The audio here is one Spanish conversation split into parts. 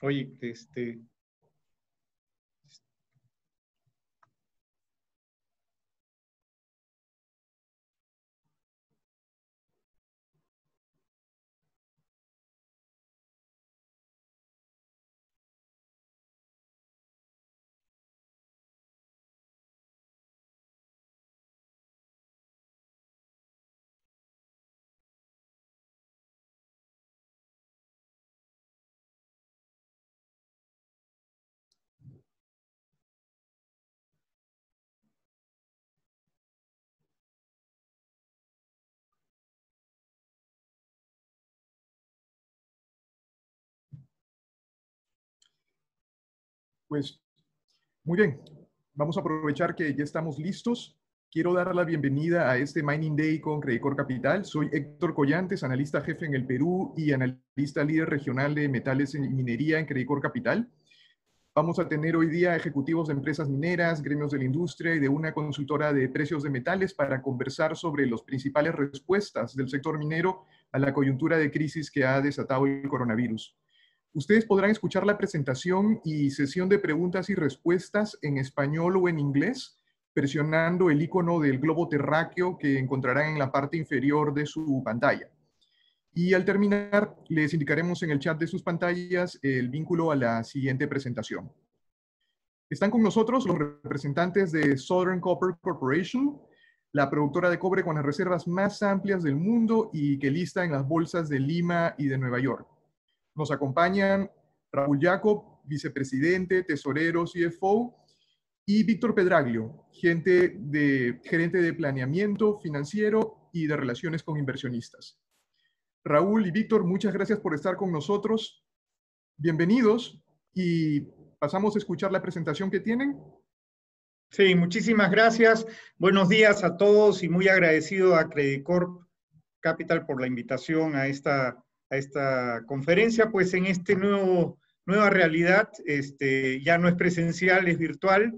Oye, Pues muy bien, vamos a aprovechar que ya estamos listos. Quiero dar la bienvenida a este Mining Day con Credicorp Capital. Soy Héctor Collantes, analista jefe en el Perú y analista líder regional de metales y minería en Credicorp Capital. Vamos a tener hoy día ejecutivos de empresas mineras, gremios de la industria y de una consultora de precios de metales para conversar sobre las principales respuestas del sector minero a la coyuntura de crisis que ha desatado el coronavirus. Ustedes podrán escuchar la presentación y sesión de preguntas y respuestas en español o en inglés, presionando el icono del globo terráqueo que encontrarán en la parte inferior de su pantalla. Y al terminar, les indicaremos en el chat de sus pantallas el vínculo a la siguiente presentación. Están con nosotros los representantes de Southern Copper Corporation, la productora de cobre con las reservas más amplias del mundo y que lista en las bolsas de Lima y de Nueva York. Nos acompañan Raúl Jacob, vicepresidente, tesorero, CFO, y Víctor Pedraglio, gerente de planeamiento financiero y de relaciones con inversionistas. Raúl y Víctor, muchas gracias por estar con nosotros. Bienvenidos y pasamos a escuchar la presentación que tienen. Sí, muchísimas gracias. Buenos días a todos y muy agradecido a Credicorp Capital por la invitación a esta conferencia, pues en nueva realidad, ya no es presencial, es virtual,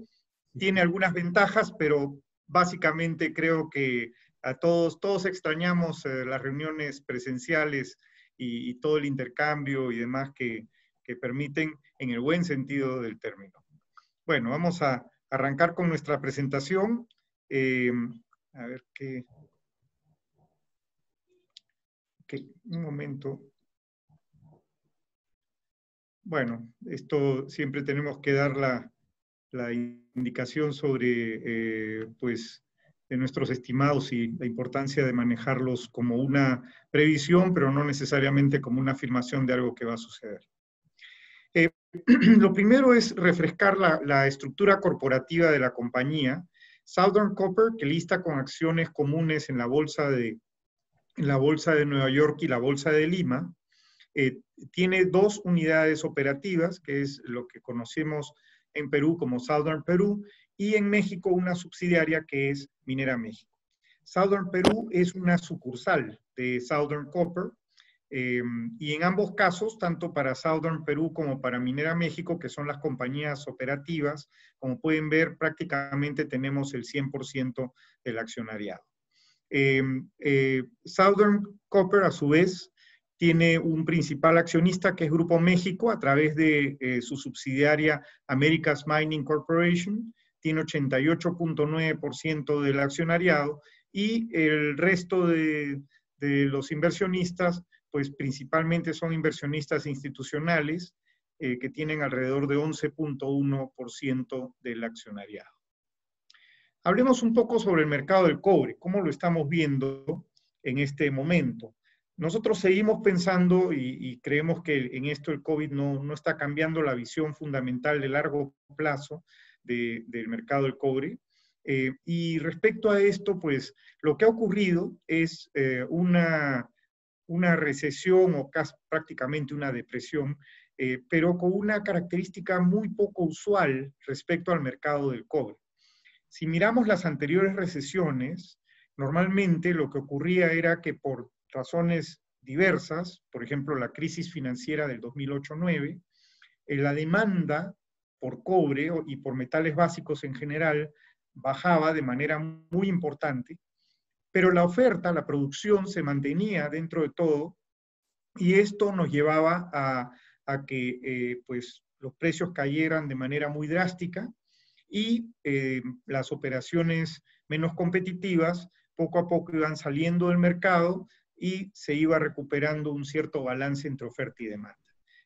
tiene algunas ventajas, pero básicamente creo que a todos extrañamos las reuniones presenciales y todo el intercambio y demás que permiten en el buen sentido del término. Bueno, vamos a arrancar con nuestra presentación. A ver qué... Ok, un momento. Bueno, esto siempre tenemos que dar la indicación sobre, pues, de nuestros estimados y la importancia de manejarlos como una previsión, pero no necesariamente como una afirmación de algo que va a suceder. Lo primero es refrescar la estructura corporativa de la compañía. Southern Copper, que lista con acciones comunes en la bolsa de Nueva York y la bolsa de Lima, tiene dos unidades operativas, que es lo que conocemos en Perú como Southern Perú, y en México una subsidiaria que es Minera México. Southern Perú es una sucursal de Southern Copper, y en ambos casos, tanto para Southern Perú como para Minera México, que son las compañías operativas, como pueden ver, prácticamente tenemos el 100% del accionariado. Southern Copper, a su vez, tiene un principal accionista que es Grupo México a través de su subsidiaria Americas Mining Corporation, tiene 88.9% del accionariado y el resto de los inversionistas, pues principalmente son inversionistas institucionales que tienen alrededor de 11.1% del accionariado. Hablemos un poco sobre el mercado del cobre, cómo lo estamos viendo en este momento. Nosotros seguimos pensando y creemos que en esto el COVID no está cambiando la visión fundamental de largo plazo del mercado del cobre. Y respecto a esto, pues lo que ha ocurrido es una recesión o casi prácticamente una depresión, pero con una característica muy poco usual respecto al mercado del cobre. Si miramos las anteriores recesiones, normalmente lo que ocurría era que por razones diversas, por ejemplo la crisis financiera del 2008-9, la demanda por cobre y por metales básicos en general bajaba de manera muy importante, pero la oferta, la producción se mantenía dentro de todo y esto nos llevaba a que pues, los precios cayeran de manera muy drástica y las operaciones menos competitivas poco a poco iban saliendo del mercado y se iba recuperando un cierto balance entre oferta y demanda.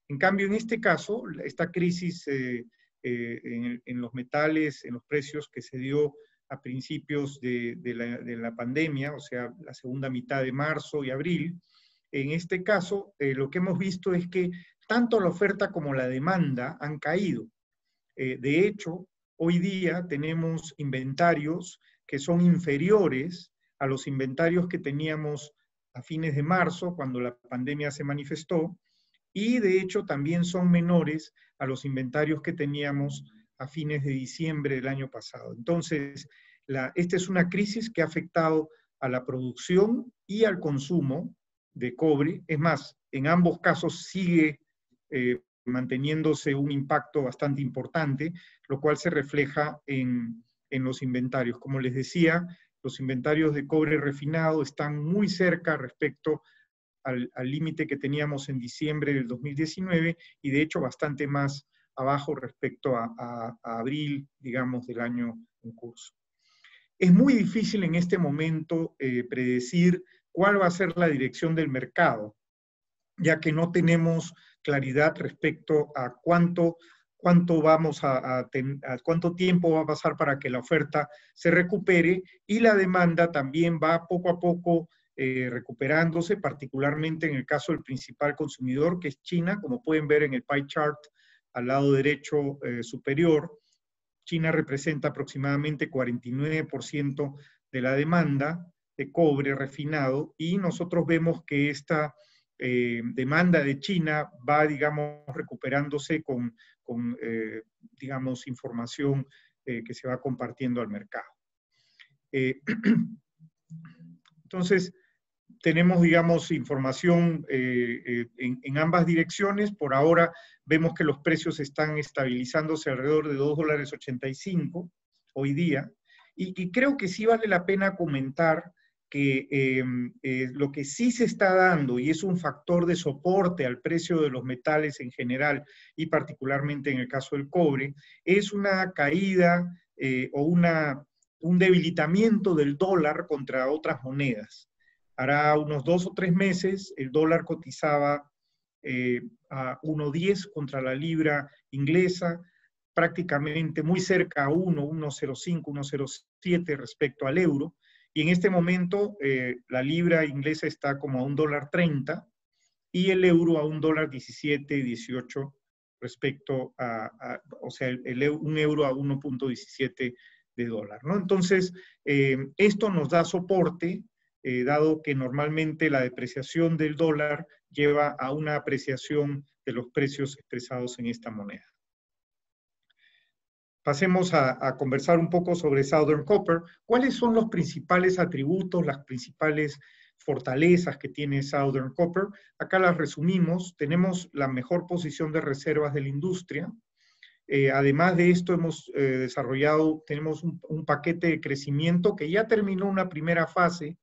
En cambio, en este caso, esta crisis en los metales, en los precios que se dio a principios de la pandemia, o sea, la segunda mitad de marzo y abril, en este caso, lo que hemos visto es que tanto la oferta como la demanda han caído. De hecho, hoy día tenemos inventarios que son inferiores a los inventarios que teníamos a fines de marzo, cuando la pandemia se manifestó, y de hecho también son menores a los inventarios que teníamos a fines de diciembre del año pasado. Entonces, esta es una crisis que ha afectado a la producción y al consumo de cobre. Es más, en ambos casos sigue manteniéndose un impacto bastante importante, lo cual se refleja en los inventarios. Como les decía, los inventarios de cobre refinado están muy cerca respecto al límite que teníamos en diciembre del 2019 y de hecho bastante más abajo respecto a abril, digamos, del año en curso. Es muy difícil en este momento predecir cuál va a ser la dirección del mercado, ya que no tenemos claridad respecto a cuánto tiempo va a pasar para que la oferta se recupere y la demanda también va poco a poco recuperándose, particularmente en el caso del principal consumidor, que es China, como pueden ver en el pie chart al lado derecho superior. China representa aproximadamente 49% de la demanda de cobre refinado y nosotros vemos que esta demanda de China va, digamos, recuperándose con digamos, información que se va compartiendo al mercado. Entonces, tenemos, digamos, información en ambas direcciones. Por ahora vemos que los precios están estabilizándose alrededor de $2.85 hoy día. Y creo que sí vale la pena comentar que lo que sí se está dando, y es un factor de soporte al precio de los metales en general, y particularmente en el caso del cobre, es una caída o un debilitamiento del dólar contra otras monedas. Hará unos 2 o 3 meses, el dólar cotizaba a 1.10 contra la libra inglesa, prácticamente muy cerca a 1.05, 1.07 respecto al euro, y en este momento la libra inglesa está como a $1.30 y el euro a $1.17, 18 respecto o sea, un euro a 1.17 de dólar, ¿no? Entonces, esto nos da soporte, dado que normalmente la depreciación del dólar lleva a una apreciación de los precios expresados en esta moneda. Pasemos a conversar un poco sobre Southern Copper. ¿Cuáles son los principales atributos, las principales fortalezas que tiene Southern Copper? Acá las resumimos. Tenemos la mejor posición de reservas de la industria. Además de esto, hemos tenemos un paquete de crecimiento que ya terminó una primera fase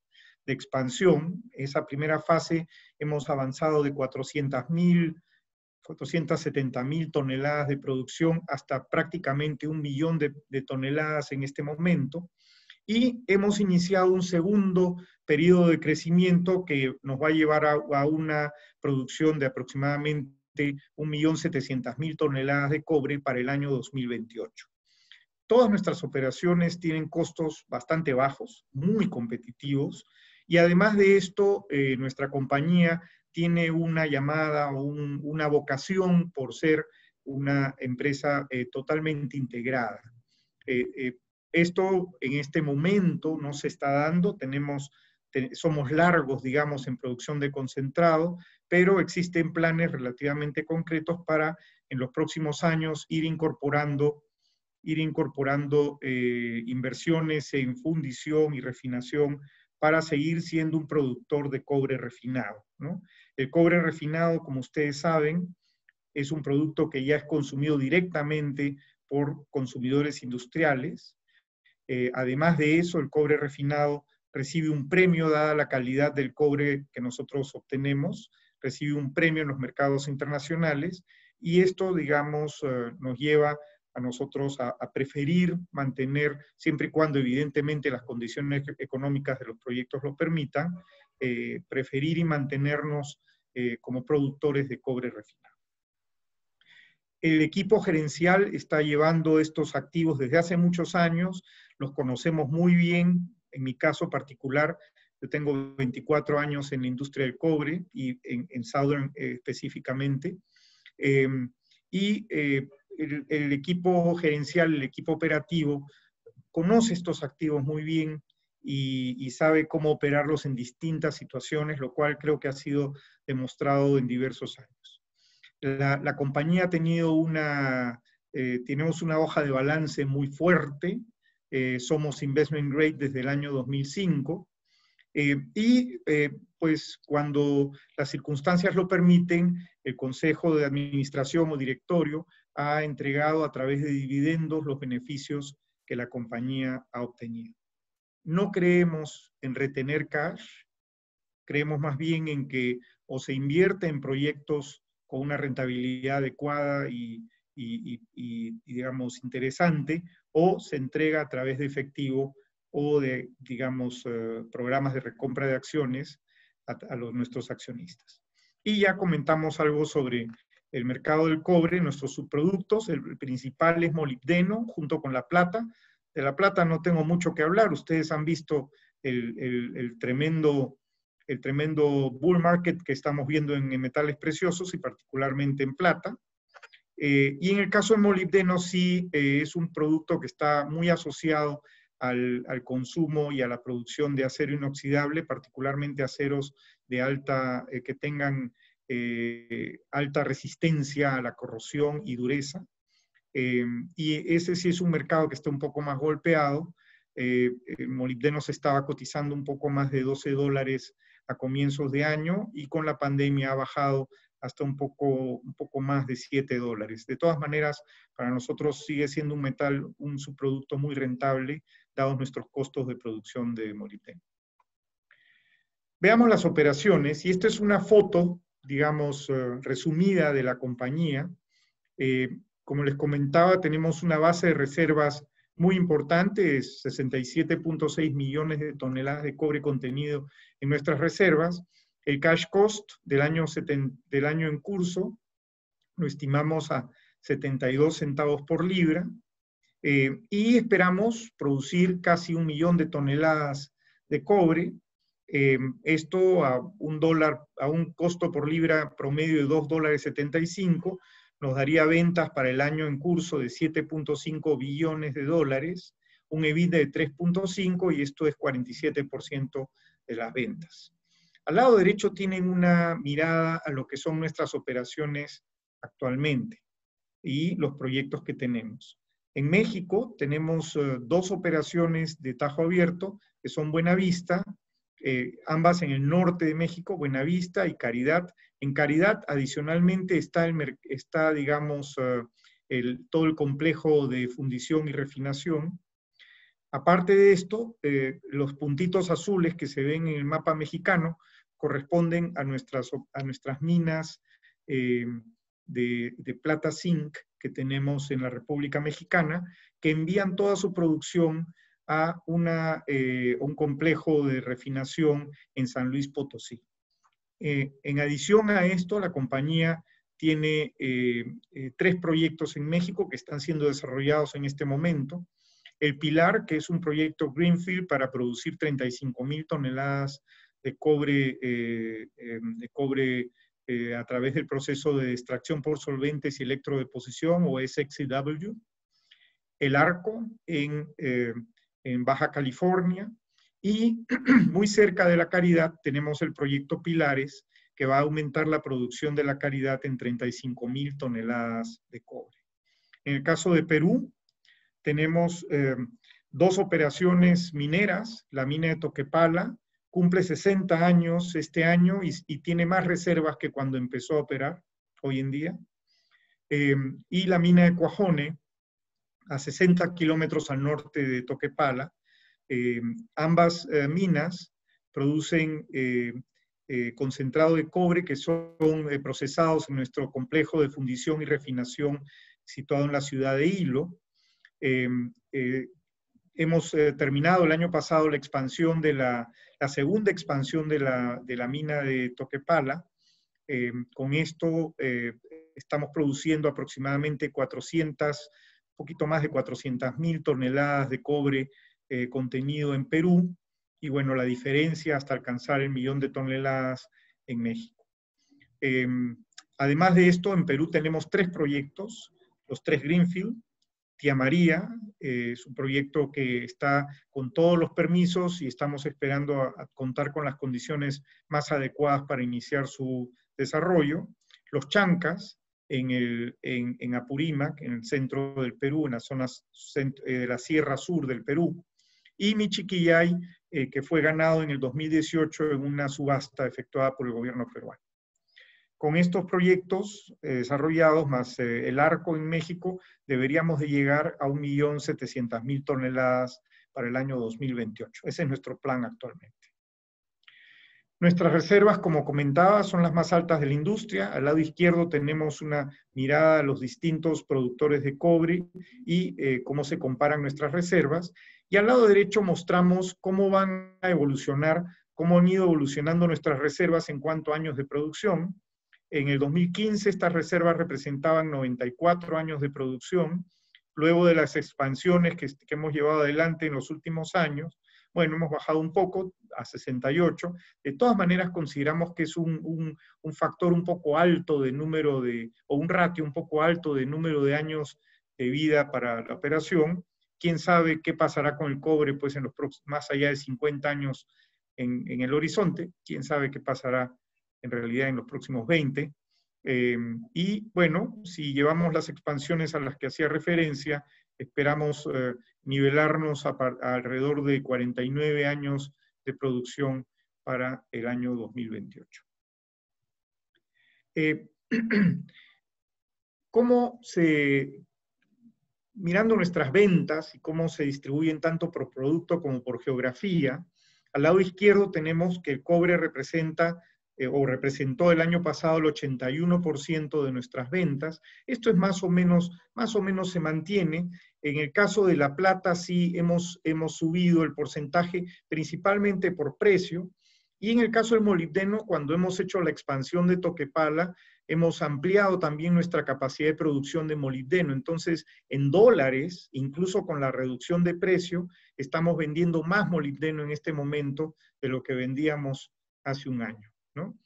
de expansión. Esa primera fase hemos avanzado de 470.000 toneladas de producción hasta prácticamente 1 millón de toneladas en este momento. Y hemos iniciado un segundo periodo de crecimiento que nos va a llevar a una producción de aproximadamente 1.700.000 toneladas de cobre para el año 2028. Todas nuestras operaciones tienen costos bastante bajos, muy competitivos, y además de esto, nuestra compañía tiene una llamada o una vocación por ser una empresa totalmente integrada. Esto en este momento no se está dando, somos largos, digamos, en producción de concentrado, pero existen planes relativamente concretos para en los próximos años ir incorporando inversiones en fundición y refinación para seguir siendo un productor de cobre refinado, ¿no? El cobre refinado, como ustedes saben, es un producto que ya es consumido directamente por consumidores industriales. Además de eso, el cobre refinado recibe un premio dada la calidad del cobre que nosotros obtenemos. recibe un premio en los mercados internacionales, y esto, digamos, nos lleva a nosotros a preferir mantener, siempre y cuando evidentemente las condiciones económicas de los proyectos lo permitan, preferir y mantenernos como productores de cobre refinado. El equipo gerencial está llevando estos activos desde hace muchos años, los conocemos muy bien. En mi caso particular, yo tengo 24 años en la industria del cobre y en Southern específicamente. El equipo gerencial, el equipo operativo, conoce estos activos muy bien y sabe cómo operarlos en distintas situaciones, lo cual creo que ha sido demostrado en diversos años. La compañía ha tenido tenemos una hoja de balance muy fuerte, somos investment grade desde el año 2005, pues cuando las circunstancias lo permiten, el Consejo de Administración o Directorio ha entregado a través de dividendos los beneficios que la compañía ha obtenido. No creemos en retener cash, creemos más bien en que o se invierte en proyectos con una rentabilidad adecuada y digamos, interesante, o se entrega a través de efectivo o de, digamos, programas de recompra de acciones a nuestros accionistas. Y ya comentamos algo sobre el mercado del cobre, nuestros subproductos. El principal es molibdeno, junto con la plata. De la plata no tengo mucho que hablar. Ustedes han visto el tremendo bull market que estamos viendo en metales preciosos y particularmente en plata. Y en el caso del molibdeno sí es un producto que está muy asociado al consumo y a la producción de acero inoxidable, particularmente aceros de que tengan alta resistencia a la corrosión y dureza. Y ese sí es un mercado que está un poco más golpeado. El molibdeno se estaba cotizando un poco más de $12 a comienzos de año, y con la pandemia ha bajado hasta un poco más de $7. De todas maneras, para nosotros sigue siendo un metal, un subproducto muy rentable, dados nuestros costos de producción de molibdeno. Veamos las operaciones, y esta es una foto, digamos, resumida de la compañía. Como les comentaba, tenemos una base de reservas muy importante, es 67.6 millones de toneladas de cobre contenido en nuestras reservas. El cash cost del año en curso lo estimamos a 72 centavos por libra, y esperamos producir casi 1 millón de toneladas de cobre. Esto a un costo por libra promedio de $2.75, nos daría ventas para el año en curso de 7.5 billones de dólares, un EBITDA de 3.5, y esto es 47% de las ventas. Al lado derecho tienen una mirada a lo que son nuestras operaciones actualmente y los proyectos que tenemos. En México tenemos 2 operaciones de tajo abierto, que son Buenavista, ambas en el norte de México, Buenavista y Caridad. En Caridad, adicionalmente, está digamos, todo el complejo de fundición y refinación. Aparte de esto, los puntitos azules que se ven en el mapa mexicano corresponden a nuestras minas de plata zinc que tenemos en la República Mexicana, que envían toda su producción a un complejo de refinación en San Luis Potosí. En adición a esto, la compañía tiene 3 proyectos en México que están siendo desarrollados en este momento. El Pilar, que es un proyecto Greenfield para producir 35,000 toneladas de cobre, a través del proceso de extracción por solventes y electrodeposición, o SX-EW. El Arco en Baja California, y muy cerca de la Caridad tenemos el proyecto Pilares, que va a aumentar la producción de la Caridad en 35,000 toneladas de cobre. En el caso de Perú, tenemos 2 operaciones mineras. La mina de Toquepala cumple 60 años este año y tiene más reservas que cuando empezó a operar hoy en día. Y la mina de Cuajone, a 60 kilómetros al norte de Toquepala. Ambas minas producen concentrado de cobre que son procesados en nuestro complejo de fundición y refinación situado en la ciudad de Hilo. Hemos terminado el año pasado la expansión de la segunda expansión de la mina de Toquepala. Con esto estamos produciendo aproximadamente poquito más de 400.000 toneladas de cobre contenido en Perú, y bueno, la diferencia hasta alcanzar el 1.000.000 de toneladas en México. Además de esto, en Perú tenemos 3 proyectos, los 3 Greenfield. Tía María es un proyecto que está con todos los permisos y estamos esperando a contar con las condiciones más adecuadas para iniciar su desarrollo. Los Chancas, en Apurímac, en el centro del Perú, en las zonas de la Sierra Sur del Perú. Y Michiquillay, que fue ganado en el 2018 en una subasta efectuada por el gobierno peruano. Con estos proyectos desarrollados, más el Arco en México, deberíamos de llegar a 1.700.000 toneladas para el año 2028. Ese es nuestro plan actualmente. Nuestras reservas, como comentaba, son las más altas de la industria. Al lado izquierdo tenemos una mirada a los distintos productores de cobre y cómo se comparan nuestras reservas. Y al lado derecho mostramos cómo van a evolucionar, cómo han ido evolucionando nuestras reservas en cuanto a años de producción. En el 2015 estas reservas representaban 94 años de producción. Luego de las expansiones que hemos llevado adelante en los últimos años, bueno, hemos bajado un poco a 68. De todas maneras, consideramos que es un factor un poco alto de número o un ratio un poco alto de número de años de vida para la operación. ¿Quién sabe qué pasará con el cobre pues, en los más allá de 50 años en el horizonte? ¿Quién sabe qué pasará en realidad en los próximos 20? Y bueno, si llevamos las expansiones a las que hacía referencia, esperamos nivelarnos a alrededor de 49 años de producción para el año 2028. Mirando nuestras ventas y cómo se distribuyen tanto por producto como por geografía, al lado izquierdo tenemos que el cobre representó el año pasado el 81% de nuestras ventas. Esto es más o menos se mantiene. En el caso de la plata sí hemos subido el porcentaje principalmente por precio, y en el caso del molibdeno, cuando hemos hecho la expansión de Toquepala, hemos ampliado también nuestra capacidad de producción de molibdeno. Entonces, en dólares, incluso con la reducción de precio, estamos vendiendo más molibdeno en este momento de lo que vendíamos hace un año, ¿no?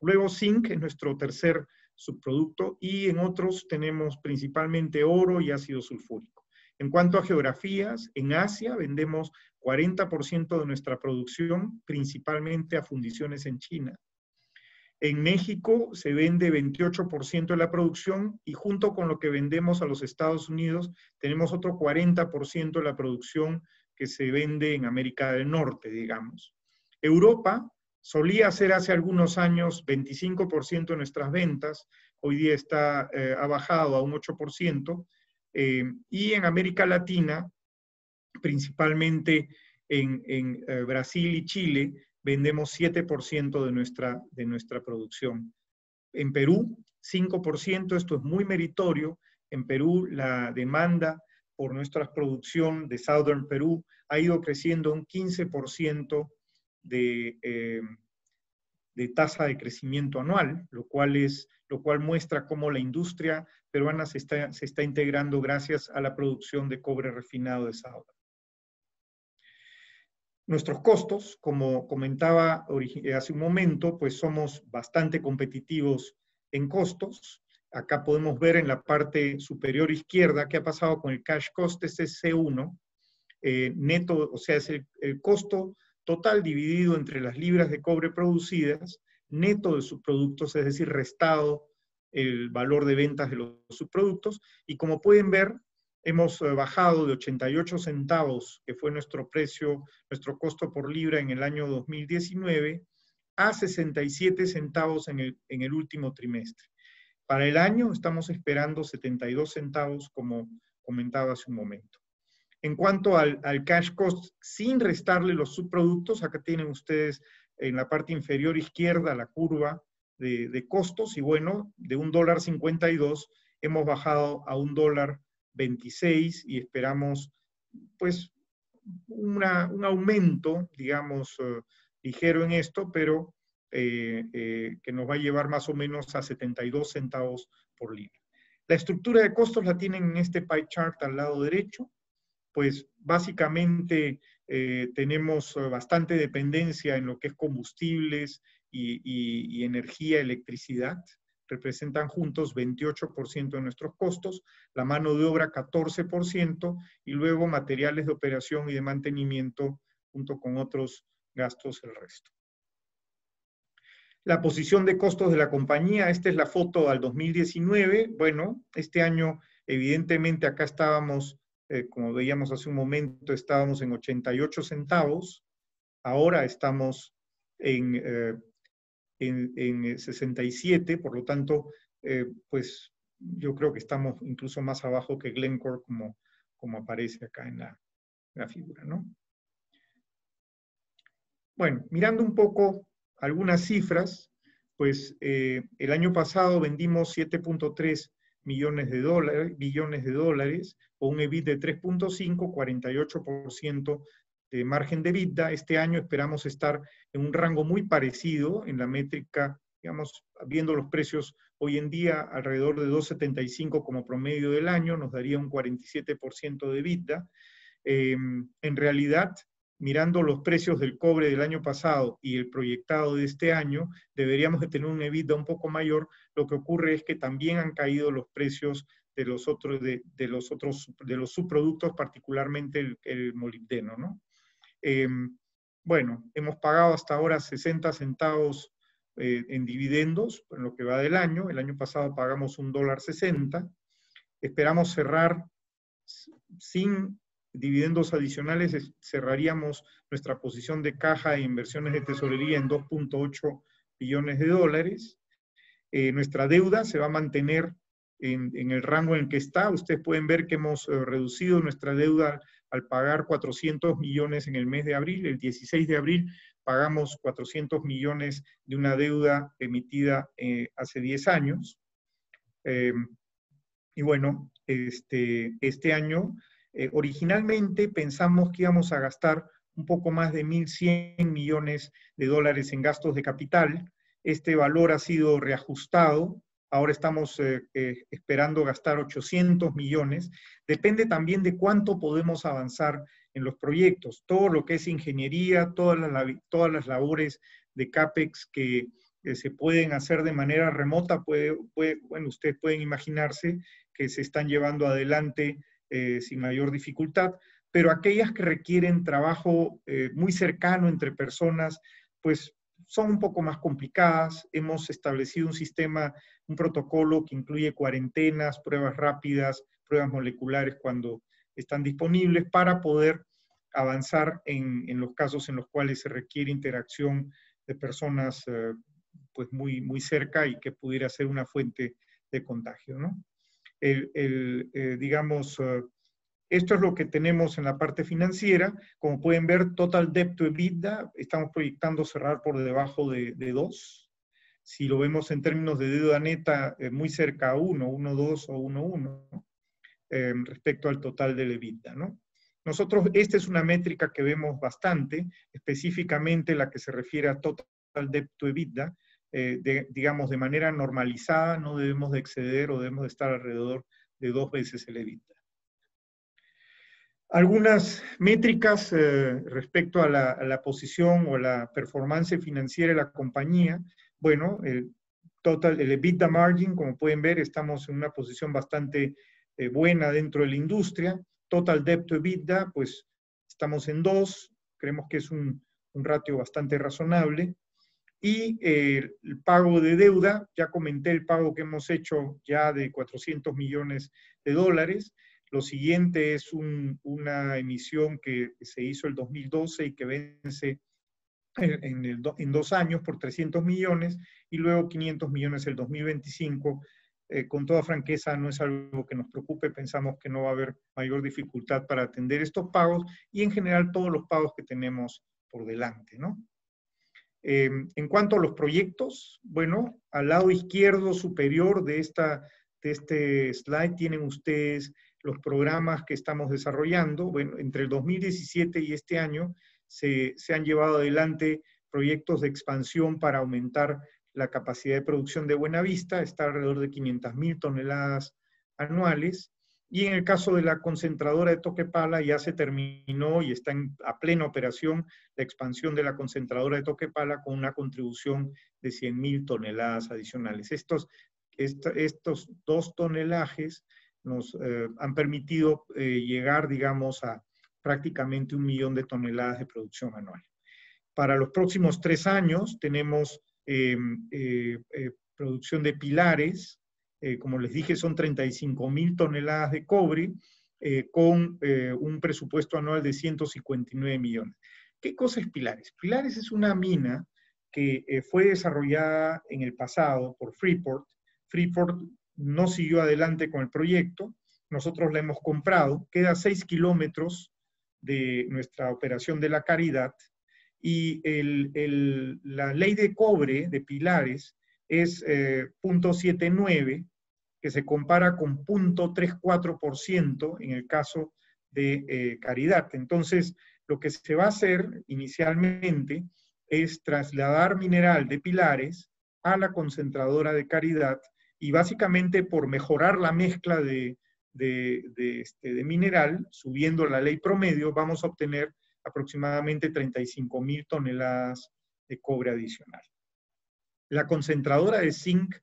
Luego zinc es nuestro tercer subproducto, y en otros tenemos principalmente oro y ácido sulfúrico. En cuanto a geografías, en Asia vendemos 40% de nuestra producción, principalmente a fundiciones en China. En México se vende 28% de la producción, y junto con lo que vendemos a los Estados Unidos, tenemos otro 40% de la producción que se vende en América del Norte, digamos. Europa solía ser hace algunos años 25% de nuestras ventas, hoy día ha bajado a un 8%, y en América Latina, principalmente en Brasil y Chile, vendemos 7% de nuestra producción. En Perú, 5%, esto es muy meritorio. En Perú, la demanda por nuestra producción de Southern Perú ha ido creciendo un 15% de tasa de crecimiento anual, lo cual muestra cómo la industria peruana se está integrando gracias a la producción de cobre refinado de Southern. Nuestros costos, como comentaba hace un momento, pues somos bastante competitivos en costos. Acá podemos ver en la parte superior izquierda qué ha pasado con el cash cost, este es C1, neto, o sea, es el costo total dividido entre las libras de cobre producidas, neto de subproductos, es decir, restado el valor de ventas de los subproductos, y como pueden ver, hemos bajado de 88 centavos, que fue nuestro costo por libra en el año 2019, a 67 centavos en el último trimestre. Para el año estamos esperando 72 centavos, como comentaba hace un momento. En cuanto al cash cost, sin restarle los subproductos, acá tienen ustedes en la parte inferior izquierda la curva de costos, y bueno, de $1.52 hemos bajado a $1.26 y esperamos pues un aumento, digamos, ligero en esto, pero que nos va a llevar más o menos a 72 centavos por libra. La estructura de costos la tienen en este pie chart al lado derecho. Pues básicamente tenemos bastante dependencia en lo que es combustibles y energía, electricidad. Representan juntos 28% de nuestros costos, la mano de obra 14%, y luego materiales de operación y de mantenimiento junto con otros gastos el resto. La posición de costos de la compañía, esta es la foto al 2019. Bueno, este año evidentemente acá estábamos, como veíamos hace un momento, estábamos en 88 centavos, ahora estamos en 67, por lo tanto, pues yo creo que estamos incluso más abajo que Glencore, como aparece acá en la figura, ¿no? Bueno, mirando un poco algunas cifras, pues el año pasado vendimos 7.3 billones de dólares, o un EBIT de 3.5, 48% de margen de EBITDA. Este año esperamos estar en un rango muy parecido en la métrica, digamos, viendo los precios hoy en día, alrededor de 2.75 como promedio del año, nos daría un 47% de EBITDA. En realidad, mirando los precios del cobre del año pasado y el proyectado de este año, deberíamos de tener un EBITDA un poco mayor. Lo que ocurre es que también han caído los precios de los subproductos, particularmente el molibdeno, ¿no? Bueno, hemos pagado hasta ahora 60 centavos en dividendos en lo que va del año. El año pasado pagamos $1.60. Esperamos cerrar sin dividendos adicionales, cerraríamos nuestra posición de caja e inversiones de tesorería en 2.8 billones de dólares. Nuestra deuda se va a mantener en el rango en el que está. Ustedes pueden ver que hemos reducido nuestra deuda al pagar 400 millones en el mes de abril. El 16 de abril pagamos 400 millones de una deuda emitida hace 10 años. Y bueno, este año originalmente pensamos que íbamos a gastar un poco más de 1.100 millones de dólares en gastos de capital. Este valor ha sido reajustado. Ahora estamos esperando gastar 800 millones. Depende también de cuánto podemos avanzar en los proyectos. Todo lo que es ingeniería, todas las labores de CAPEX que se pueden hacer de manera remota, bueno, ustedes pueden imaginarse que se están llevando adelante sin mayor dificultad, pero aquellas que requieren trabajo muy cercano entre personas, pues son un poco más complicadas. Hemos establecido un sistema, un protocolo que incluye cuarentenas, pruebas rápidas, pruebas moleculares cuando están disponibles, para poder avanzar en los casos en los cuales se requiere interacción de personas pues muy cerca y que pudiera ser una fuente de contagio, ¿no? Digamos, esto es lo que tenemos en la parte financiera. Como pueden ver, total debt to EBITDA, estamos proyectando cerrar por debajo de 2. Si lo vemos en términos de deuda neta, muy cerca a 1, 1.2 o 1.1, respecto al total del EBITDA, ¿no? Nosotros, esta es una métrica que vemos bastante, específicamente la que se refiere a total debt to EBITDA. Digamos, de manera normalizada, no debemos de exceder o debemos de estar alrededor de 2 veces el EBITDA. Algunas métricas respecto a la posición o la performance financiera de la compañía. Bueno, el EBITDA margin, como pueden ver, estamos en una posición bastante buena dentro de la industria. Total debt to EBITDA, pues estamos en 2, creemos que es un ratio bastante razonable. Y el pago de deuda, ya comenté el pago que hemos hecho ya de 400 millones de dólares. Lo siguiente es una emisión que se hizo el 2012 y que vence en 2 años por 300 millones, y luego 500 millones el 2025. Con toda franqueza, no es algo que nos preocupe, pensamos que no va a haber mayor dificultad para atender estos pagos y en general todos los pagos que tenemos por delante, ¿no? En cuanto a los proyectos, bueno, al lado izquierdo superior de este slide tienen ustedes los programas que estamos desarrollando. Bueno, entre el 2017 y este año se han llevado adelante proyectos de expansión para aumentar la capacidad de producción de Buenavista, está alrededor de 500.000 toneladas anuales. Y en el caso de la concentradora de Toquepala ya se terminó y está a plena operación la expansión de la concentradora de Toquepala con una contribución de 100.000 toneladas adicionales. Estos 2 tonelajes nos han permitido llegar, digamos, a prácticamente 1 millón de toneladas de producción anual. Para los próximos 3 años tenemos producción de pilares, como les dije, son 35.000 toneladas de cobre, con un presupuesto anual de 159 millones. ¿Qué cosa es Pilares? Pilares es una mina que fue desarrollada en el pasado por Freeport. Freeport no siguió adelante con el proyecto, nosotros la hemos comprado, queda a 6 kilómetros de nuestra operación de La Caridad, y la ley de cobre de Pilares es 0.79, que se compara con 0.34% en el caso de Caridad. Entonces, lo que se va a hacer inicialmente es trasladar mineral de Pilares a la concentradora de Caridad, y básicamente por mejorar la mezcla de mineral, subiendo la ley promedio, vamos a obtener aproximadamente 35.000 toneladas de cobre adicional. La concentradora de zinc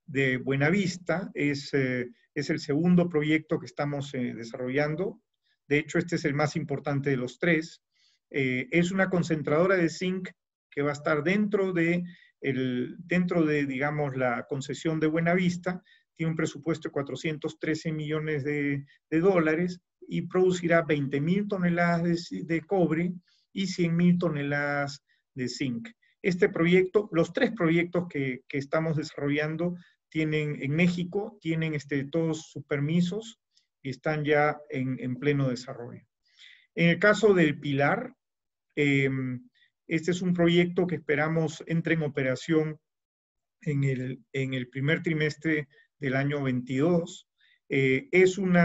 de Buenavista es el segundo proyecto que estamos desarrollando. De hecho, este es el más importante de los 3. Es una concentradora de zinc que va a estar dentro de, digamos, la concesión de Buenavista. Tiene un presupuesto de 413 millones de dólares y producirá 20.000 toneladas de cobre y 100.000 toneladas de zinc. Este proyecto, los 3 proyectos que estamos desarrollando en México, tienen todos sus permisos y están ya en pleno desarrollo. En el caso del Pilar, este es un proyecto que esperamos entre en operación en el primer trimestre del año 22. Es un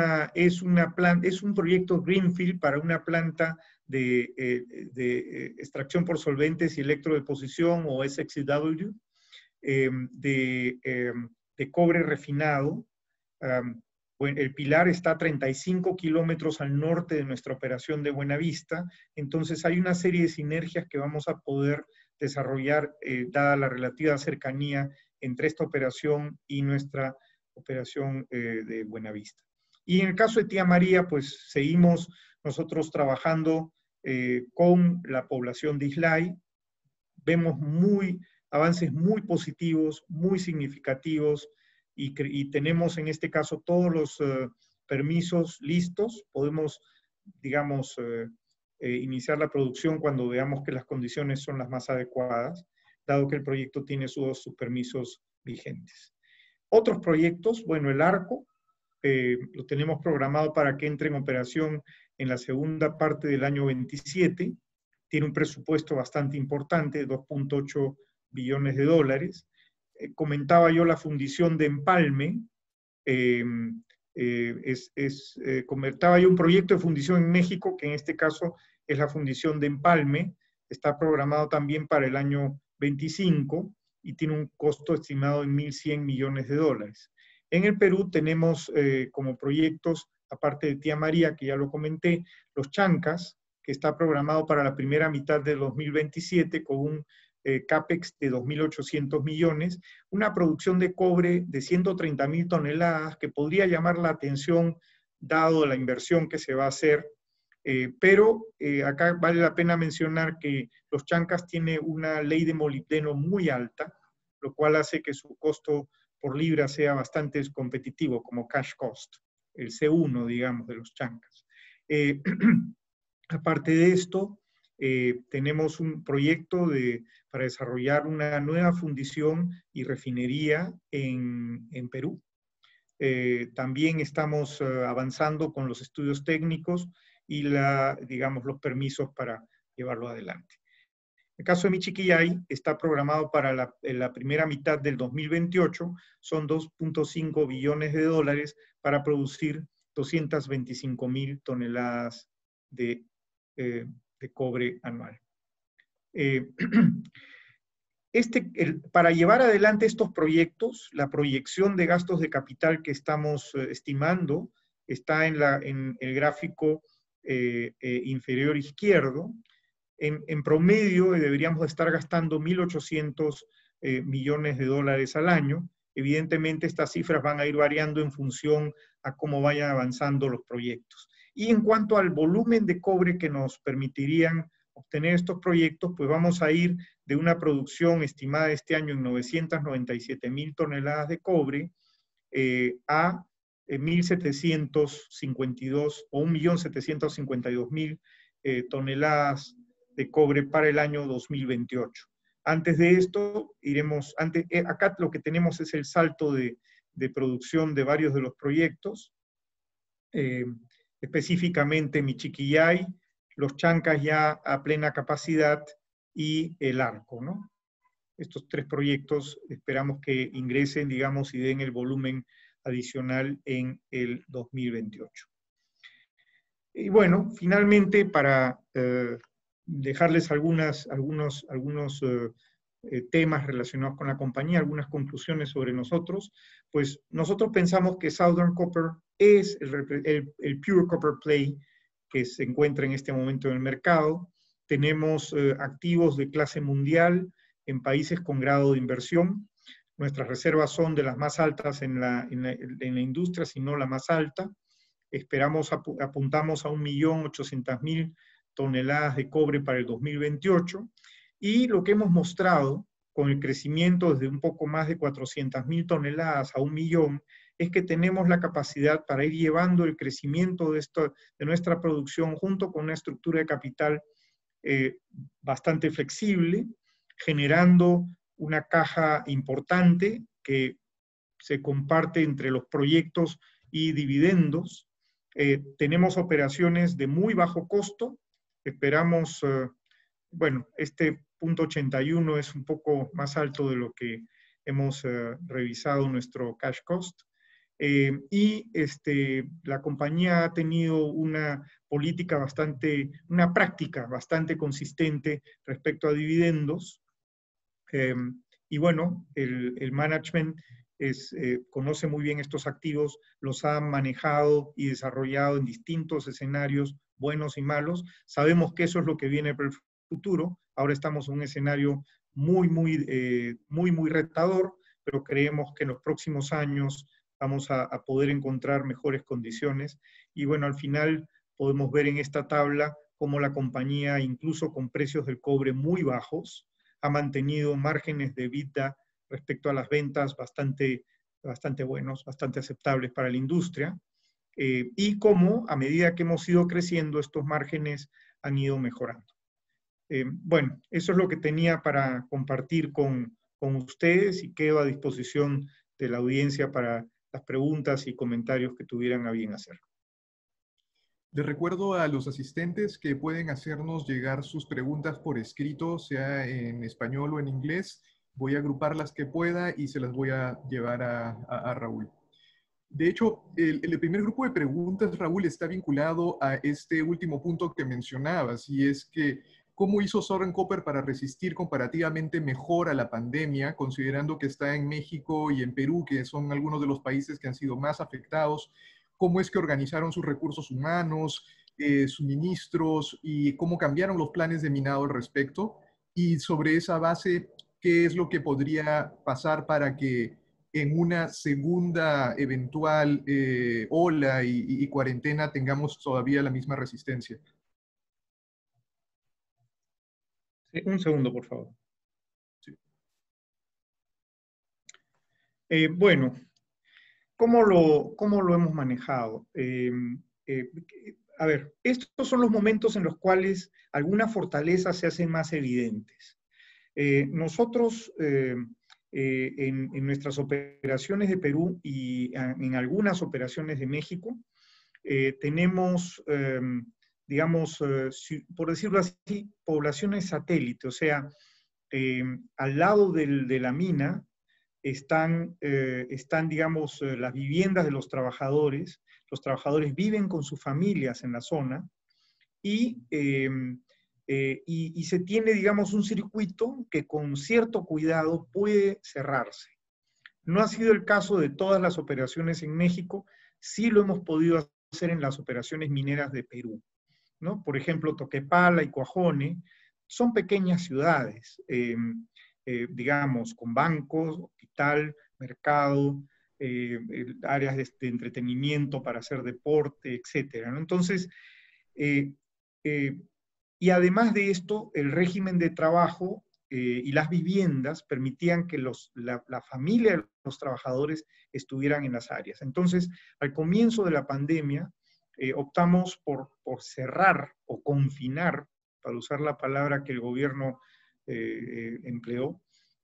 proyecto Greenfield para una planta de extracción por solventes y electrodeposición, o SX-EW, de cobre refinado. Bueno, el Pilar está a 35 kilómetros al norte de nuestra operación de Buenavista, entonces hay una serie de sinergias que vamos a poder desarrollar dada la relativa cercanía entre esta operación y nuestra operación de Buenavista. Y en el caso de Tía María, pues seguimos nosotros trabajando con la población de Islay. Vemos avances muy positivos, muy significativos, y tenemos en este caso todos los permisos listos. Podemos, digamos, iniciar la producción cuando veamos que las condiciones son las más adecuadas, dado que el proyecto tiene sus permisos vigentes. Otros proyectos, bueno, el Arco, lo tenemos programado para que entre en operación en la segunda parte del año 27, tiene un presupuesto bastante importante, 2.8 billones de dólares. Comentaba yo la fundición de Empalme, comentaba yo un proyecto de fundición en México, que en este caso es la fundición de Empalme, está programado también para el año 25 y tiene un costo estimado en 1.100 millones de dólares. En el Perú tenemos como proyectos, aparte de Tía María, que ya lo comenté, los Chancas, que está programado para la primera mitad del 2027 con un CAPEX de 2.800 millones, una producción de cobre de 130.000 toneladas que podría llamar la atención dado la inversión que se va a hacer, pero acá vale la pena mencionar que los Chancas tiene una ley de molibdeno muy alta, lo cual hace que su costo por libra sea bastante competitivo como cash cost, el C1, digamos, de los Chancas. Aparte de esto, tenemos un proyecto para desarrollar una nueva fundición y refinería en Perú. También estamos avanzando con los estudios técnicos y digamos, los permisos para llevarlo adelante. El caso de Michiquillay está programado para la primera mitad del 2028, son 2.5 billones de dólares para producir 225.000 toneladas de cobre anual. Para llevar adelante estos proyectos, la proyección de gastos de capital que estamos estimando está en el gráfico inferior izquierdo. En promedio deberíamos estar gastando 1.800 millones de dólares al año. Evidentemente estas cifras van a ir variando en función a cómo vayan avanzando los proyectos. Y en cuanto al volumen de cobre que nos permitirían obtener estos proyectos, pues vamos a ir de una producción estimada este año en 997.000 toneladas de cobre a 1.752 o 1.752.000 toneladas de cobre para el año 2028. Antes de esto, acá lo que tenemos es el salto de producción de varios de los proyectos, específicamente Michiquillay, los Chancas ya a plena capacidad y el Arco, ¿no? Estos tres proyectos esperamos que ingresen, digamos, y den el volumen adicional en el 2028. Y bueno, finalmente, para dejarles algunos temas relacionados con la compañía, algunas conclusiones sobre nosotros, pues nosotros pensamos que Southern Copper es el pure copper play que se encuentra en este momento en el mercado. Tenemos activos de clase mundial en países con grado de inversión. Nuestras reservas son de las más altas en la industria, si no la más alta. Apuntamos a 1.800.000 toneladas de cobre para el 2028. Y lo que hemos mostrado con el crecimiento desde un poco más de 400.000 toneladas a 1 millón, es que tenemos la capacidad para ir llevando el crecimiento de nuestra producción junto con una estructura de capital bastante flexible, generando una caja importante que se comparte entre los proyectos y dividendos. Tenemos operaciones de muy bajo costo. Esperamos, bueno, este 0.81 es un poco más alto de lo que hemos revisado nuestro cash cost. La compañía ha tenido una práctica bastante consistente respecto a dividendos. Y bueno, el management conoce muy bien estos activos, los ha manejado y desarrollado en distintos escenarios, buenos y malos. Sabemos que eso es lo que viene para el futuro. Ahora estamos en un escenario muy retador, pero creemos que en los próximos años vamos a poder encontrar mejores condiciones. Y bueno, al final podemos ver en esta tabla cómo la compañía, incluso con precios del cobre muy bajos, ha mantenido márgenes de EBITDA respecto a las ventas bastante buenos, bastante aceptables para la industria, y cómo a medida que hemos ido creciendo, estos márgenes han ido mejorando. Bueno, eso es lo que tenía para compartir con ustedes y quedo a disposición de la audiencia para las preguntas y comentarios que tuvieran a bien hacer. Les recuerdo a los asistentes que pueden hacernos llegar sus preguntas por escrito, sea en español o en inglés. Voy a agrupar las que pueda y se las voy a llevar a Raúl. De hecho, el primer grupo de preguntas, Raúl, está vinculado a este último punto que mencionabas, y es que ¿cómo hizo Southern Copper para resistir comparativamente mejor a la pandemia, considerando que está en México y en Perú, que son algunos de los países que han sido más afectados? ¿Cómo es que organizaron sus recursos humanos, suministros, y cómo cambiaron los planes de minado al respecto? Y sobre esa base, ¿qué es lo que podría pasar para que en una segunda eventual ola y cuarentena tengamos todavía la misma resistencia? Un segundo, por favor. Sí. Bueno, ¿cómo lo hemos manejado? A ver, estos son los momentos en los cuales algunas fortalezas se hacen más evidentes. Nosotros, en nuestras operaciones de Perú y en algunas operaciones de México, tenemos digamos, por decirlo así, poblaciones satélite, o sea, al lado de la mina están, digamos, las viviendas de los trabajadores viven con sus familias en la zona, y se tiene, digamos, un circuito que con cierto cuidado puede cerrarse. No ha sido el caso de todas las operaciones en México, sí lo hemos podido hacer en las operaciones mineras de Perú, ¿no? Por ejemplo, Toquepala y Cuajone son pequeñas ciudades, digamos, con bancos, hospital, mercado, áreas de entretenimiento para hacer deporte, etc., ¿no? Entonces, eh, eh, y además de esto, el régimen de trabajo y las viviendas permitían que la familia de los trabajadores estuvieran en las áreas. Entonces, al comienzo de la pandemia, optamos por cerrar o confinar, para usar la palabra que el gobierno empleó,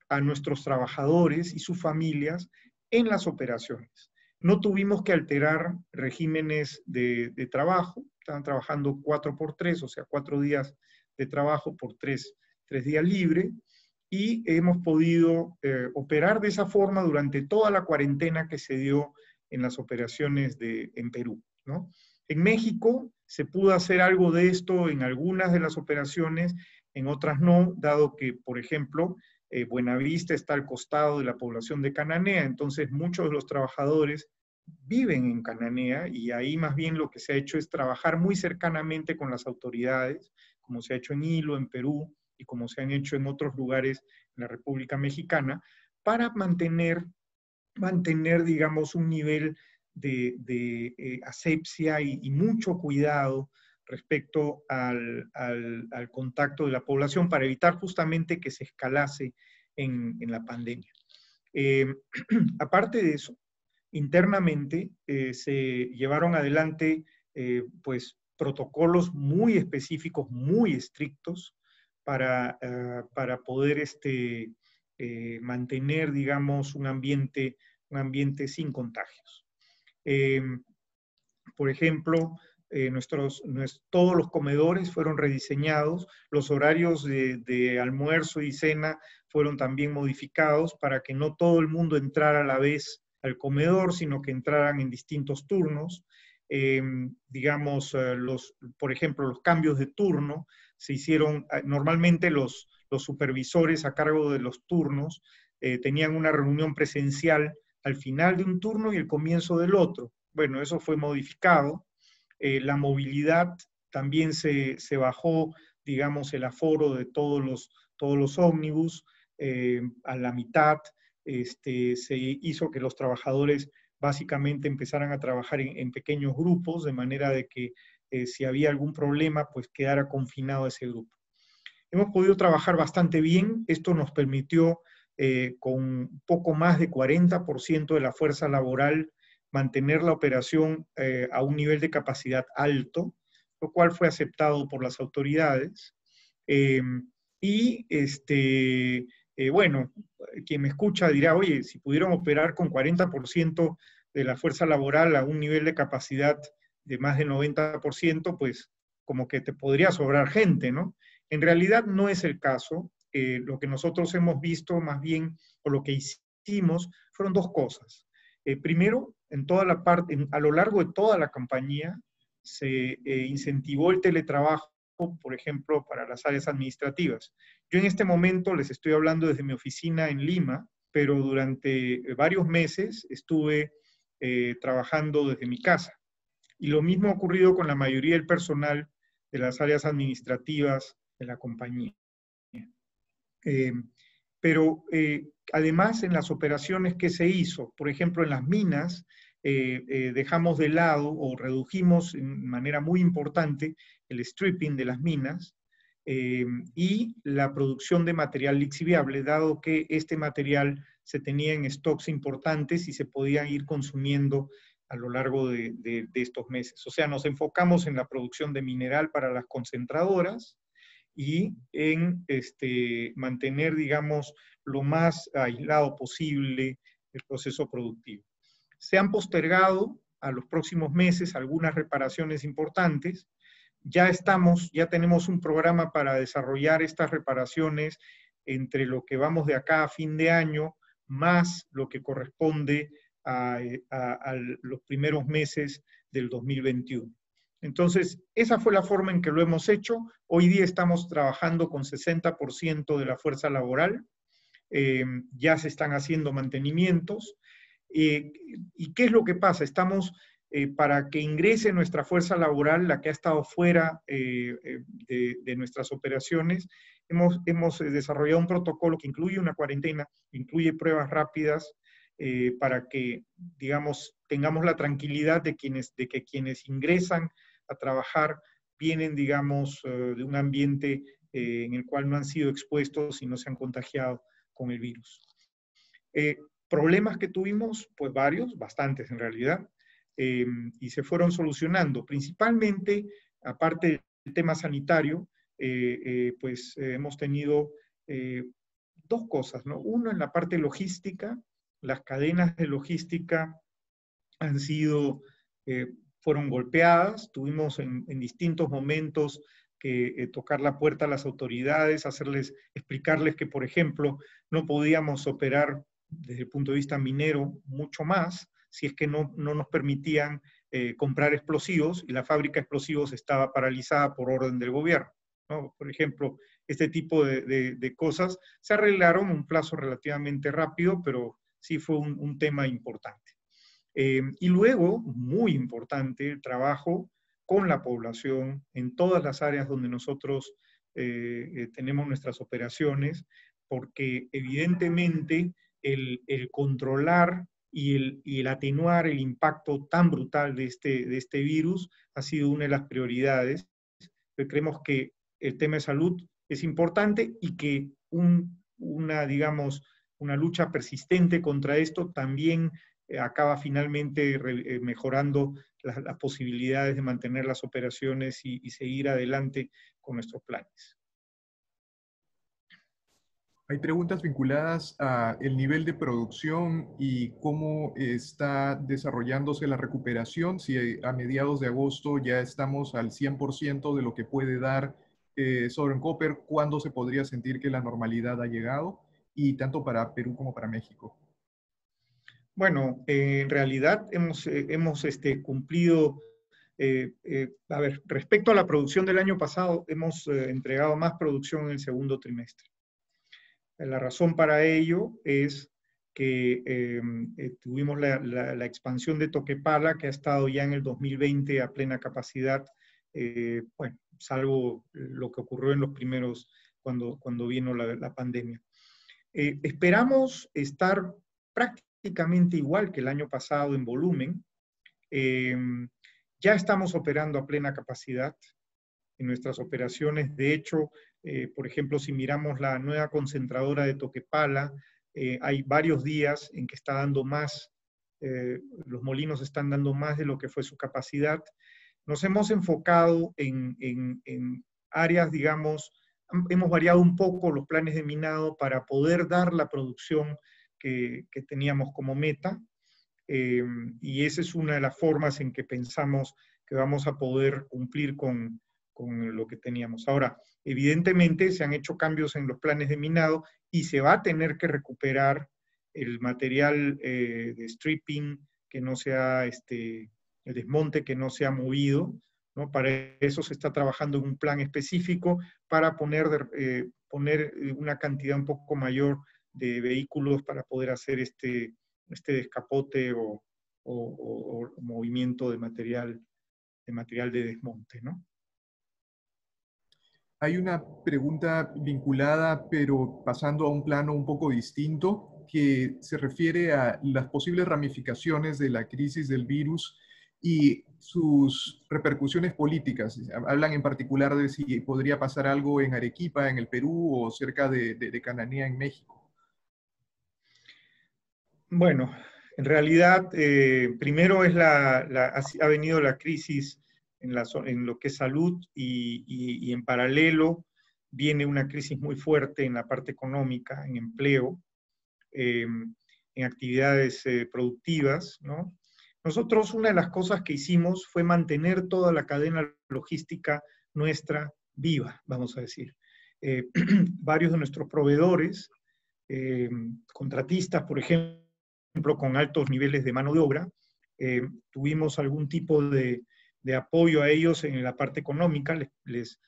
a nuestros trabajadores y sus familias en las operaciones. No tuvimos que alterar regímenes de trabajo, estaban trabajando 4x3, o sea, 4 días de trabajo por 3 días libres, y hemos podido operar de esa forma durante toda la cuarentena que se dio en las operaciones en Perú, ¿no? En México se pudo hacer algo de esto en algunas de las operaciones, en otras no, dado que, por ejemplo, Buenavista está al costado de la población de Cananea, entonces muchos de los trabajadores viven en Cananea, y ahí más bien lo que se ha hecho es trabajar muy cercanamente con las autoridades, como se ha hecho en Hilo, en Perú, y como se han hecho en otros lugares en la República Mexicana, para mantener, digamos, un nivel de asepsia y mucho cuidado respecto al contacto de la población, para evitar justamente que se escalase en la pandemia. Aparte de eso, internamente se llevaron adelante pues protocolos muy específicos, muy estrictos, para poder mantener, digamos, un ambiente sin contagios. Por ejemplo, todos los comedores fueron rediseñados, los horarios de almuerzo y cena fueron también modificados para que no todo el mundo entrara a la vez al comedor, sino que entraran en distintos turnos. Digamos, por ejemplo, los cambios de turno se hicieron, normalmente los supervisores a cargo de los turnos tenían una reunión presencial al final de un turno y el comienzo del otro. Bueno, eso fue modificado. La movilidad también se bajó, digamos, el aforo de todos los ómnibus a la mitad. Se hizo que los trabajadores básicamente empezaran a trabajar en pequeños grupos, de manera de que si había algún problema, pues quedara confinado ese grupo. Hemos podido trabajar bastante bien. Esto nos permitió, con poco más de 40% de la fuerza laboral, mantener la operación a un nivel de capacidad alto, lo cual fue aceptado por las autoridades. Bueno, quien me escucha dirá, oye, si pudieron operar con 40% de la fuerza laboral a un nivel de capacidad de más del 90%, pues como que te podría sobrar gente, ¿no? En realidad no es el caso. Lo que nosotros hemos visto más bien, o lo que hicimos, fueron dos cosas. Primero, a lo largo de toda la compañía, se incentivó el teletrabajo, por ejemplo, para las áreas administrativas. Yo en este momento les estoy hablando desde mi oficina en Lima, pero durante varios meses estuve trabajando desde mi casa. Y lo mismo ha ocurrido con la mayoría del personal de las áreas administrativas de la compañía. Pero además, en las operaciones que se hizo, por ejemplo, en las minas, dejamos de lado o redujimos en manera muy importante el stripping de las minas y la producción de material lixiviable, dado que este material se tenía en stocks importantes y se podía ir consumiendo a lo largo de estos meses. O sea, nos enfocamos en la producción de mineral para las concentradoras y en mantener, digamos, lo más aislado posible el proceso productivo. Se han postergado a los próximos meses algunas reparaciones importantes, ya tenemos un programa para desarrollar estas reparaciones entre lo que vamos de acá a fin de año, más lo que corresponde a los primeros meses del 2021. Entonces, esa fue la forma en que lo hemos hecho. Hoy día estamos trabajando con 60% de la fuerza laboral, ya se están haciendo mantenimientos. ¿Y qué es lo que pasa? Para que ingrese nuestra fuerza laboral, la que ha estado fuera de nuestras operaciones, hemos desarrollado un protocolo que incluye una cuarentena, incluye pruebas rápidas, para que, digamos, tengamos la tranquilidad de que quienes ingresan a trabajar vienen, digamos, de un ambiente en el cual no han sido expuestos y no se han contagiado con el virus. Problemas que tuvimos, pues varios, bastantes en realidad, y se fueron solucionando. Principalmente, aparte del tema sanitario, hemos tenido dos cosas, ¿no? Uno, en la parte logística, las cadenas de logística fueron golpeadas, tuvimos en distintos momentos que tocar la puerta a las autoridades, explicarles que, por ejemplo, no podíamos operar desde el punto de vista minero mucho más, si es que no nos permitían comprar explosivos, y la fábrica de explosivos estaba paralizada por orden del gobierno, ¿no? Por ejemplo, este tipo de cosas se arreglaron en un plazo relativamente rápido, pero sí fue un tema importante. Y luego, muy importante, el trabajo con la población en todas las áreas donde nosotros tenemos nuestras operaciones, porque evidentemente el controlar y el atenuar el impacto tan brutal de este virus ha sido una de las prioridades. Creemos que el tema de salud es importante y que digamos, una lucha persistente contra esto también acaba finalmente mejorando las posibilidades de mantener las operaciones y seguir adelante con nuestros planes. Hay preguntas vinculadas a el nivel de producción y cómo está desarrollándose la recuperación, si a mediados de agosto ya estamos al 100% de lo que puede dar Southern Copper, cuándo se podría sentir que la normalidad ha llegado, y tanto para Perú como para México. Bueno, en realidad hemos cumplido, respecto a la producción del año pasado, hemos entregado más producción en el segundo trimestre. La razón para ello es que tuvimos la expansión de Toquepala, que ha estado ya en el 2020 a plena capacidad, bueno, salvo lo que ocurrió en los primeros, cuando vino la pandemia. Esperamos estar prácticamente igual que el año pasado en volumen. Ya estamos operando a plena capacidad en nuestras operaciones. De hecho, por ejemplo, si miramos la nueva concentradora de Toquepala, hay varios días en que está dando más, los molinos están dando más de lo que fue su capacidad. Nos hemos enfocado en áreas, digamos, hemos variado un poco los planes de minado para poder dar la producción que teníamos como meta, y esa es una de las formas en que pensamos que vamos a poder cumplir con lo que teníamos. Ahora, evidentemente se han hecho cambios en los planes de minado y se va a tener que recuperar el material de stripping que no sea, el desmonte que no se ha movido, ¿no? Para eso se está trabajando en un plan específico para poner una cantidad un poco mayor de vehículos para poder hacer este descapote o movimiento de material de desmonte, ¿no? Hay una pregunta vinculada, pero pasando a un plano un poco distinto, que se refiere a las posibles ramificaciones de la crisis del virus y sus repercusiones políticas. Hablan en particular de si podría pasar algo en Arequipa, en el Perú, o cerca de Cananea, en México. Bueno, en realidad, primero ha venido la crisis en lo que es salud, y en paralelo viene una crisis muy fuerte en la parte económica, en empleo, en actividades productivas, ¿no? Nosotros una de las cosas que hicimos fue mantener toda la cadena logística nuestra viva, vamos a decir. Varios de nuestros proveedores, contratistas, por ejemplo, con altos niveles de mano de obra, tuvimos algún tipo de apoyo a ellos en la parte económica, les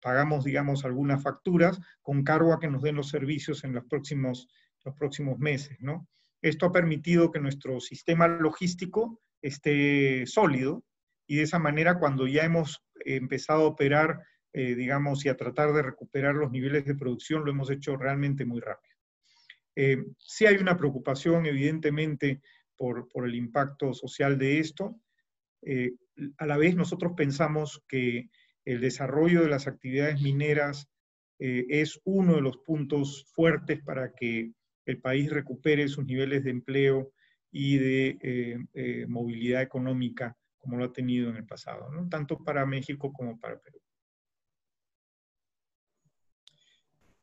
pagamos, digamos, algunas facturas con cargo a que nos den los servicios en los próximos meses, ¿no? Esto ha permitido que nuestro sistema logístico esté sólido y de esa manera cuando ya hemos empezado a operar, digamos, y a tratar de recuperar los niveles de producción, lo hemos hecho realmente muy rápido. Sí hay una preocupación, evidentemente, por el impacto social de esto. A la vez nosotros pensamos que el desarrollo de las actividades mineras es uno de los puntos fuertes para que el país recupere sus niveles de empleo y de movilidad económica como lo ha tenido en el pasado, ¿no? Tanto para México como para Perú.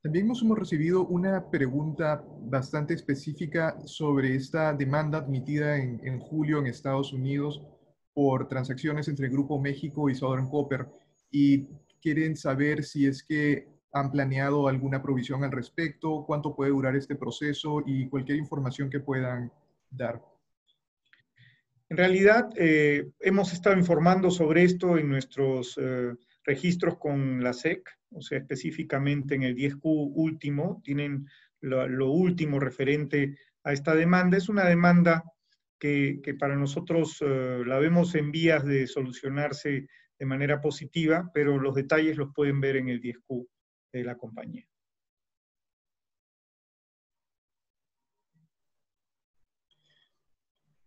También hemos recibido una pregunta bastante específica sobre esta demanda admitida en julio en Estados Unidos por transacciones entre Grupo México y Southern Copper, y quieren saber si es que han planeado alguna provisión al respecto, cuánto puede durar este proceso y cualquier información que puedan dar. En realidad, hemos estado informando sobre esto en nuestros registros con la SEC, o sea, específicamente en el 10Q último, tienen lo último referente a esta demanda. Es una demanda que para nosotros la vemos en vías de solucionarse de manera positiva, pero los detalles los pueden ver en el 10Q de la compañía.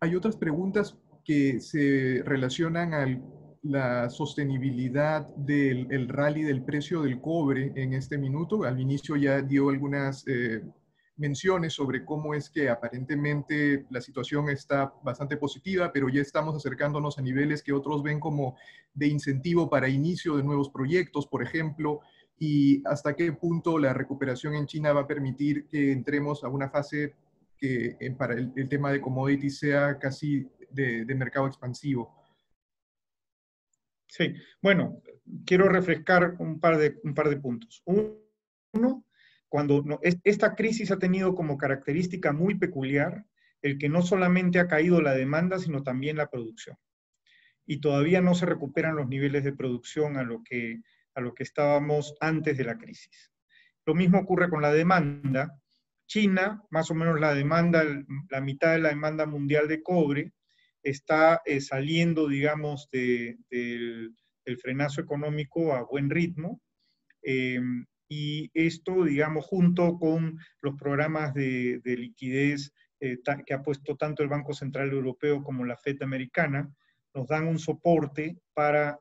Hay otras preguntas que se relacionan a la sostenibilidad del rally del precio del cobre en este minuto. Al inicio ya dio algunas menciones sobre cómo es que aparentemente la situación está bastante positiva, pero ya estamos acercándonos a niveles que otros ven como de incentivo para inicio de nuevos proyectos, por ejemplo, y hasta qué punto la recuperación en China va a permitir que entremos a una fase que para el tema de commodities sea casi de mercado expansivo. Sí, bueno, quiero refrescar un par de puntos. Uno, esta crisis ha tenido como característica muy peculiar el que no solamente ha caído la demanda, sino también la producción. Y todavía no se recuperan los niveles de producción a lo que estábamos antes de la crisis. Lo mismo ocurre con la demanda. China, más o menos la mitad de la demanda mundial de cobre, está saliendo, digamos, del frenazo económico a buen ritmo. Y esto, digamos, junto con los programas de liquidez que ha puesto tanto el Banco Central Europeo como la Fed americana, nos dan un soporte para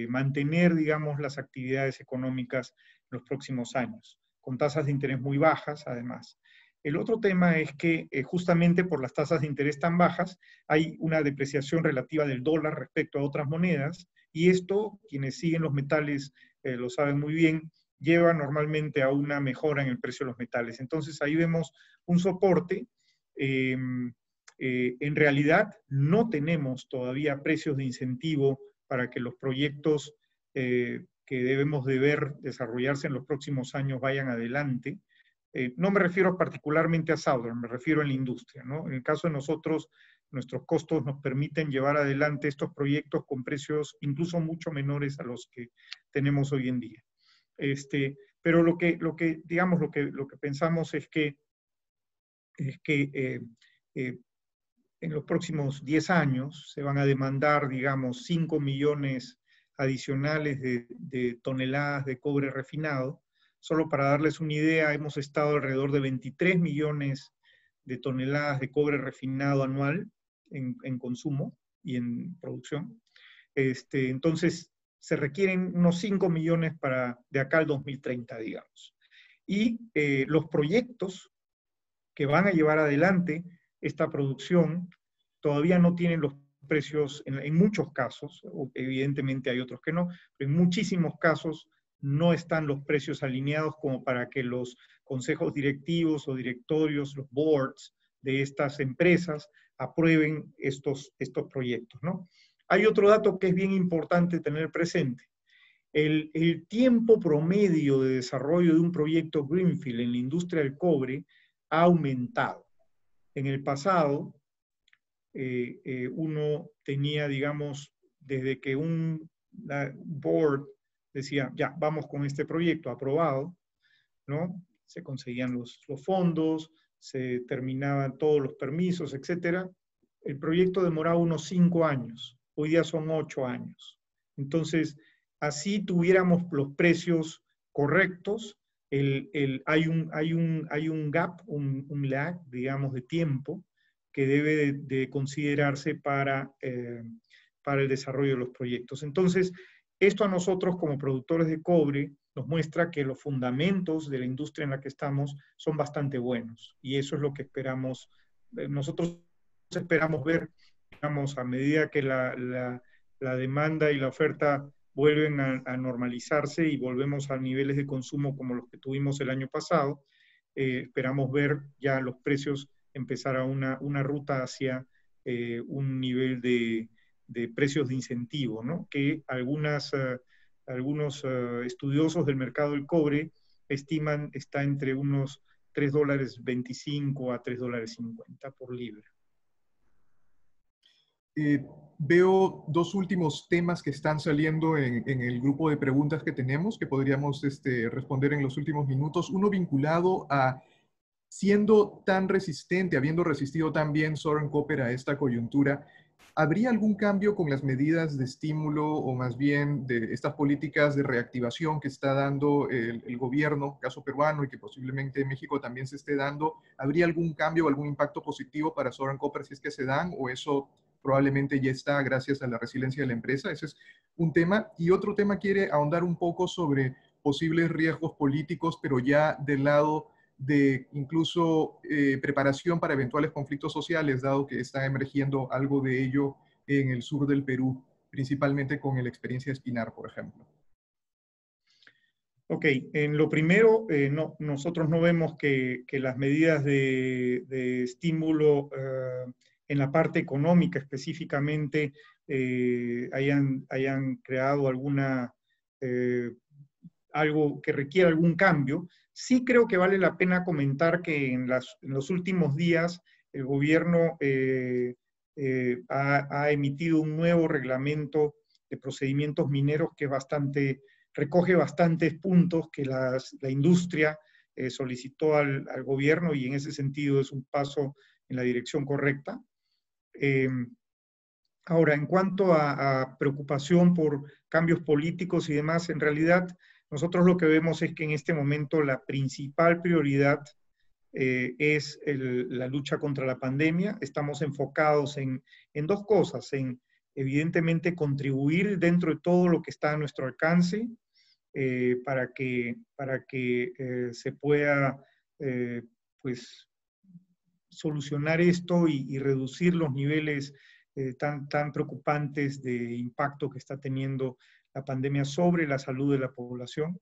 mantener, digamos, las actividades económicas en los próximos años, con tasas de interés muy bajas, además. El otro tema es que justamente por las tasas de interés tan bajas hay una depreciación relativa del dólar respecto a otras monedas, y esto, quienes siguen los metales lo saben muy bien, lleva normalmente a una mejora en el precio de los metales. Entonces ahí vemos un soporte. En realidad no tenemos todavía precios de incentivo para que los proyectos que debemos de ver desarrollarse en los próximos años vayan adelante. No me refiero particularmente a Southern, me refiero a la industria, ¿no? En el caso de nosotros, nuestros costos nos permiten llevar adelante estos proyectos con precios incluso mucho menores a los que tenemos hoy en día. Pero lo que pensamos es que en los próximos 10 años se van a demandar, digamos, 5 millones adicionales de toneladas de cobre refinado. Solo para darles una idea, hemos estado alrededor de 23 millones de toneladas de cobre refinado anual en consumo y en producción. Entonces, se requieren unos 5 millones de acá al 2030, digamos. Y los proyectos que van a llevar adelante esta producción todavía no tienen los precios, en muchos casos, evidentemente hay otros que no, pero en muchísimos casos no están los precios alineados como para que los consejos directivos o directorios, los boards, de estas empresas aprueben estos proyectos, ¿no? Hay otro dato que es bien importante tener presente. El tiempo promedio de desarrollo de un proyecto Greenfield en la industria del cobre ha aumentado. En el pasado, uno tenía, digamos, desde que un board decía, ya, vamos con este proyecto aprobado, ¿no? Se conseguían los fondos, se terminaban todos los permisos, etcétera. El proyecto demoraba unos 5 años, hoy día son 8 años. Entonces, así tuviéramos los precios correctos, hay un gap, un lag, digamos, de tiempo que debe de considerarse para el desarrollo de los proyectos. Entonces, esto a nosotros como productores de cobre nos muestra que los fundamentos de la industria en la que estamos son bastante buenos y eso es lo que esperamos. Nosotros esperamos ver, digamos, a medida que la demanda y la oferta vuelven a normalizarse y volvemos a niveles de consumo como los que tuvimos el año pasado, esperamos ver ya los precios empezar a una ruta hacia un nivel de precios de incentivo, ¿no? Que algunos estudiosos del mercado del cobre estiman está entre unos $3.25 a $3.50 por libra. Veo dos últimos temas que están saliendo en el grupo de preguntas que tenemos, que podríamos responder en los últimos minutos. Uno vinculado a, siendo tan resistente, habiendo resistido tan bien Southern Copper a esta coyuntura, ¿habría algún cambio con las medidas de estímulo o más bien de estas políticas de reactivación que está dando el gobierno, caso peruano, y que posiblemente México también se esté dando? ¿Habría algún cambio o algún impacto positivo para Southern Copper si es que se dan, o eso probablemente ya está gracias a la resiliencia de la empresa? Ese es un tema. Y otro tema quiere ahondar un poco sobre posibles riesgos políticos, pero ya del lado de incluso preparación para eventuales conflictos sociales, dado que está emergiendo algo de ello en el sur del Perú, principalmente con la experiencia de Espinar, por ejemplo. Ok, en lo primero, no, nosotros no vemos que las medidas de estímulo en la parte económica específicamente hayan creado algo que requiera algún cambio. Sí creo que vale la pena comentar que en los últimos días el gobierno ha emitido un nuevo reglamento de procedimientos mineros que recoge bastantes puntos que la industria solicitó al gobierno y en ese sentido es un paso en la dirección correcta. Ahora, en cuanto a preocupación por cambios políticos y demás, en realidad nosotros lo que vemos es que en este momento la principal prioridad es la lucha contra la pandemia. Estamos enfocados en dos cosas, en evidentemente contribuir dentro de todo lo que está a nuestro alcance para que se pueda pues, solucionar esto y reducir los niveles tan preocupantes de impacto que está teniendo la pandemia sobre la salud de la población.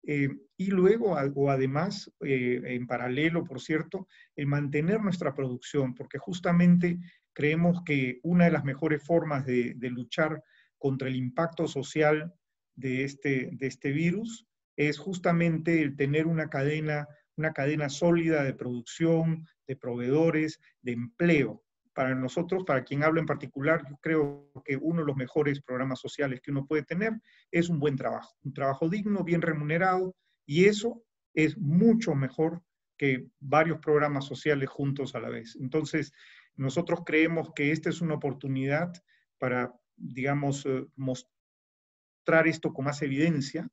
Y luego, o además, en paralelo, por cierto, el mantener nuestra producción, porque justamente creemos que una de las mejores formas de luchar contra el impacto social de este virus es justamente el tener una cadena sólida de producción, de proveedores, de empleo. Para nosotros, para quien habla en particular, yo creo que uno de los mejores programas sociales que uno puede tener es un buen trabajo, un trabajo digno, bien remunerado, y eso es mucho mejor que varios programas sociales juntos a la vez. Entonces, nosotros creemos que esta es una oportunidad para, digamos, mostrar esto con más evidencia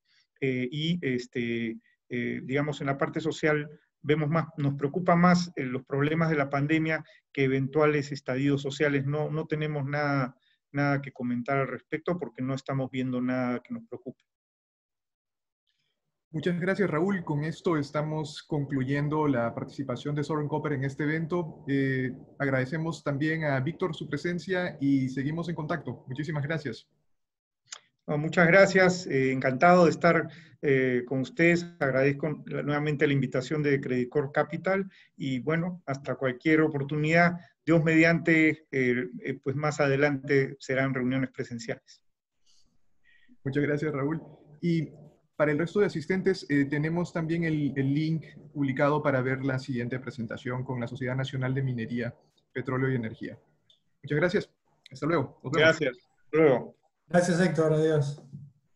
digamos, en la parte social nos preocupa más los problemas de la pandemia que eventuales estadios sociales. No tenemos nada que comentar al respecto porque no estamos viendo nada que nos preocupe. Muchas gracias, Raúl. Con esto estamos concluyendo la participación de Southern Copper en este evento. Agradecemos también a Víctor su presencia y seguimos en contacto. Muchísimas gracias. No, muchas gracias, encantado de estar con ustedes. Agradezco nuevamente la invitación de Credit Corp Capital y bueno, hasta cualquier oportunidad. Dios mediante, pues más adelante serán reuniones presenciales. Muchas gracias, Raúl. Y para el resto de asistentes, tenemos también el link publicado para ver la siguiente presentación con la Sociedad Nacional de Minería, Petróleo y Energía. Muchas gracias. Hasta luego. Nos vemos. Gracias. Hasta luego. Gracias, Héctor. Adiós.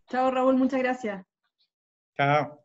Chao, Raúl, muchas gracias. Chao.